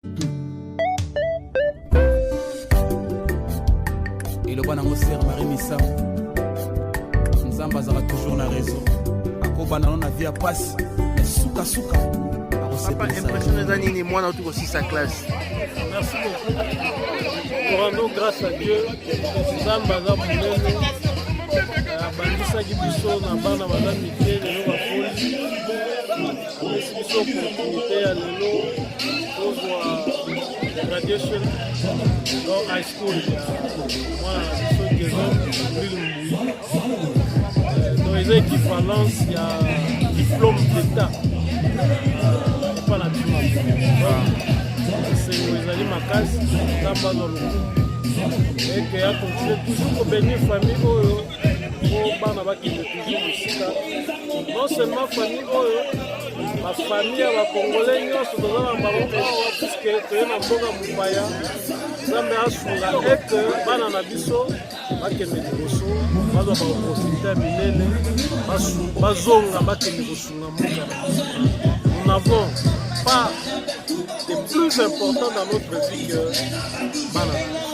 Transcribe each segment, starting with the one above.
Et le bon Sœur Marie Missa, Nzamba aura toujours la raison. Akoba na na vie passe, souka souka. Papa impressionné d'anini moi dans tout aussi sa classe. Merci beaucoup. Nous rendons grâce à Dieu. Nzamba aza munene. Bandisa ki biso na bana bana mike lelo bafoli. Amesi biso opportunité ya lelo kozwa graduation dans high school ya mwana biso Gézon Bril Mbui. Donc eza équivalence ya diplôme d'état. Pas la biso. C'est ezali makasi Nzamba na lokumu. Et que a continué toujours pour bénir famille oyo bana bakende toujours musika non seulement famille oyo ma famille ya bakongolais nyonso toza na bango awa puisque toye na mboka mopaya Nzambe asunga et que bana na biso bakende liboso bazwa baopportunité ya minene bazonga bakende kosunga mboka na biso. Nous n'avons pas de plus important dans notre vie que bana na biso.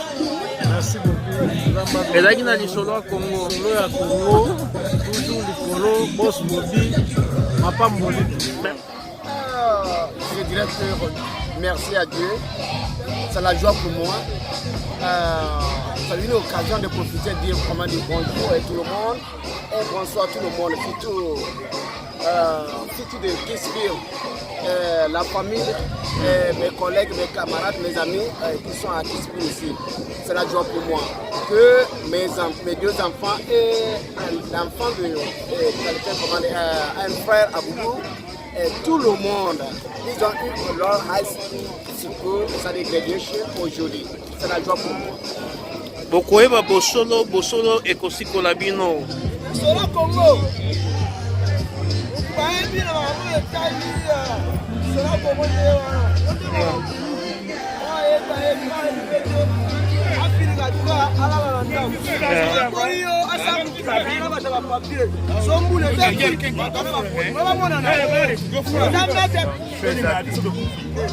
Merci beaucoup. Ezaki na lisolo ya Congo. Lisolo ya Congo, toujours likolo, boss mobile, mapamboli. Je dirais que merci à Dieu. C'est la joie pour moi. Ça a eu l'occasion de profiter de dire comment dire bonjour à tout le monde et bonsoir à tout le monde, surtout de Kisville, la famille, mes collègues, mes camarades, mes amis qui sont à Kisville ici. C'est la joie pour moi que mes deux enfants et l'enfant de quelqu'un, un frère à Boubou, et tout le monde, ils ont eu leur high school, ça des graduation aujourd'hui. C'est la joie pour moi. Bokoeba bosolo ekosikola bino. Bosolo Congo.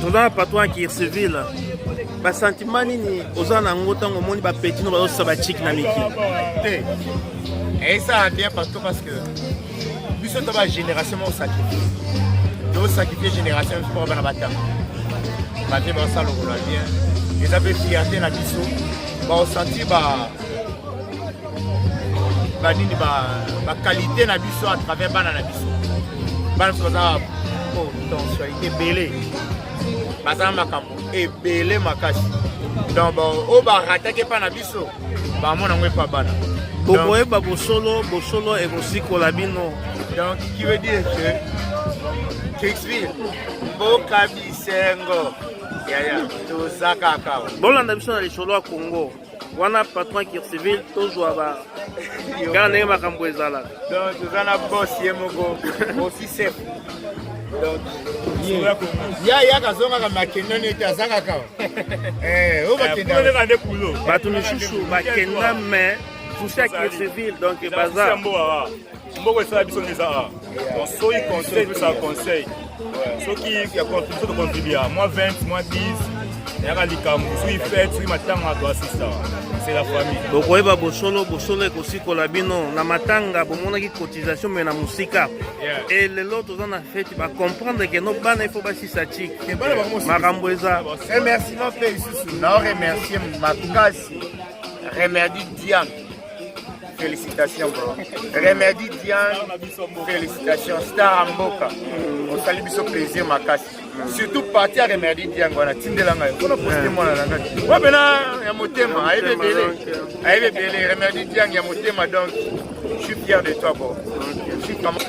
Toza patron qui Civil. Ba sentiment nini oza na ngo tango moni ba petit no ba osa ba chic na miki. Et ça bien parce que biso to ba génération au sacrifice. Do sacrifier génération pour bana bata. Ba te ba ça le bien. Ils avaient fierté na biso. Ba sentir ba nini ba qualité na biso à travers bana na biso. Bana so za potentialité belé. Baza makambo ebele makasi. Donc o ba ratake pa na biso. Ba mona ngwe pa bana. Bokoeba bosolo ekosikola bino. Donc qui veut dire que Kisville mboka bisengo ya toza kaka. Bolanda biso na lisolo ya Congo. Wana patron qui Civil tozwa ba ngane makambo ezala. Donc toza na boss yemoko aussi chef. Donc ya kazonga kama makendo neti azaka ka. O bakenda pulo. Bato misusu bakenda mais touché à Civil donc bazar. Mboko ça biso neza. Donc so il conseille ça conseil. Ceux qui a contribué de contribuer moi 20 moi 10 yaka likambo so il fait so matanga to assista. C'est la famille. Bokoeba bosolo ekosikola bino na matanga bomonaki cotisation mais na musika. Et lelo toza na fête ba comprendre que no bana il faut ba sisatik. Makambo eza. Remerciement fait ici na remercier makasi. Remercie Diane. Félicitations, bro. Remedi Diane, félicitations. Star Amboka. On salue biso plaisir makasi. Surtout parti à Remedi Diane, on a tindelanga. On a posté moi là. Ouais, ben là, il y a motema, aïe bébé. Remedi Diane, il y a motema, donc je suis fier de toi, bro. Je suis vraiment.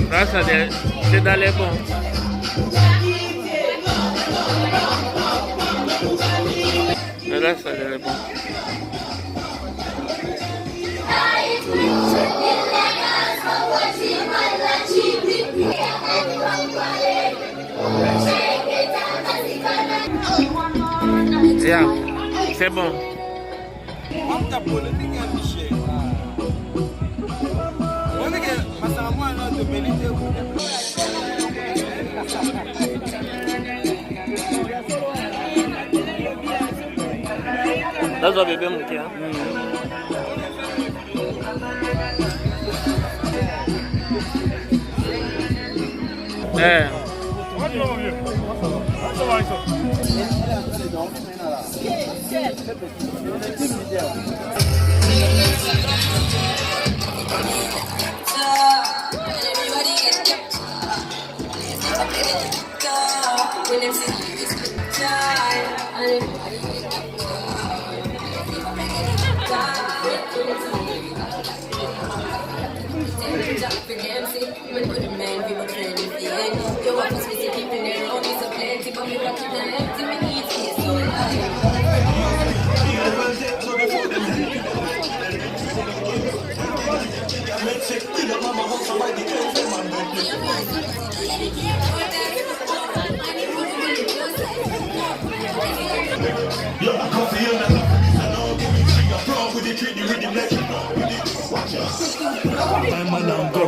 Là, c'est dans les bons. Et là, ça c'est bon. Yeah, c'est bon. Là, je vais bébé mon cœur.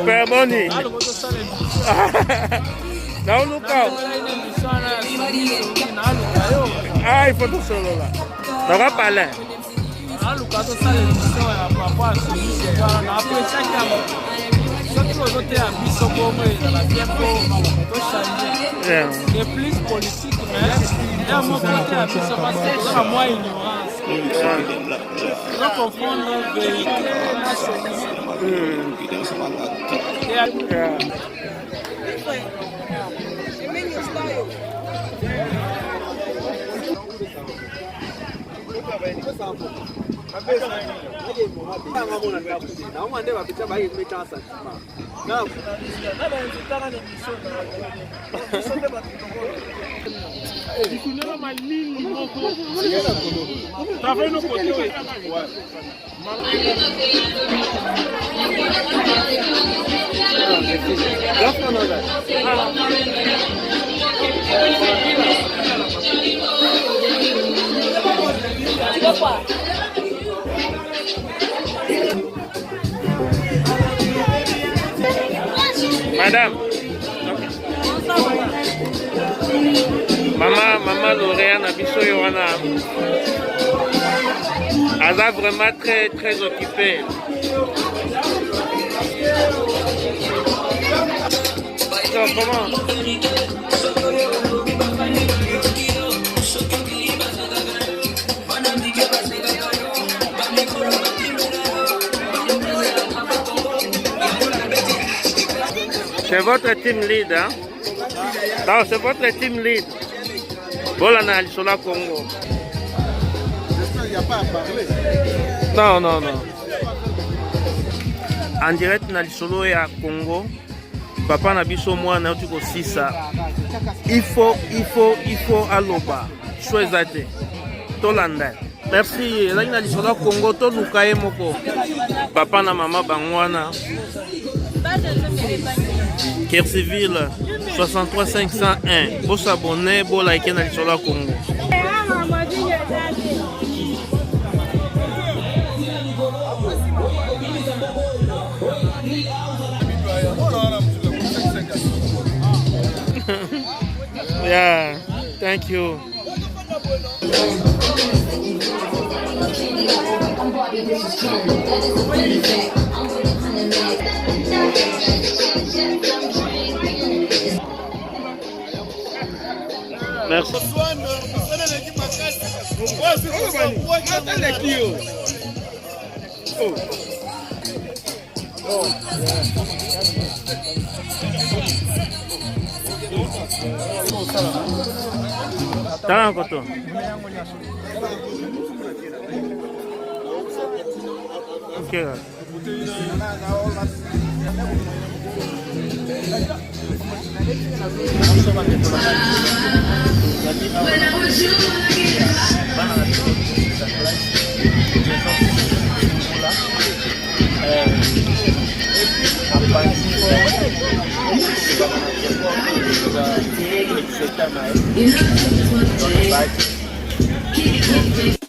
Père Boni. Não no carro. Ah, il faut tout solo là. Ça va parler. C'est plus politique, mais à mon côté, c'est parce que c'est moins ignorance. Je dois confondre vérité et nationalisme. Madame, maman Lauréane Abisso Yohana, elle est vraiment très occupée. Donc, comment? C'est votre team lead, hein? Non, c'est votre team lead. Voilà, na Lisola Congo. Il n'y a pas à parler. Non, non, non. En direct na Lisolo ya Congo. Papa na biso mwana uti ko sisa. Il faut aloba. Choisate. Tolanda. Merci. Là na Lisola Congo to lukaye moko. Papa na mama bangwana. Kerciville 63 501. Pour s'abonner, pour liker na Lisola Congo. Yeah, thank you. Merci. Tala koto. Okay. You know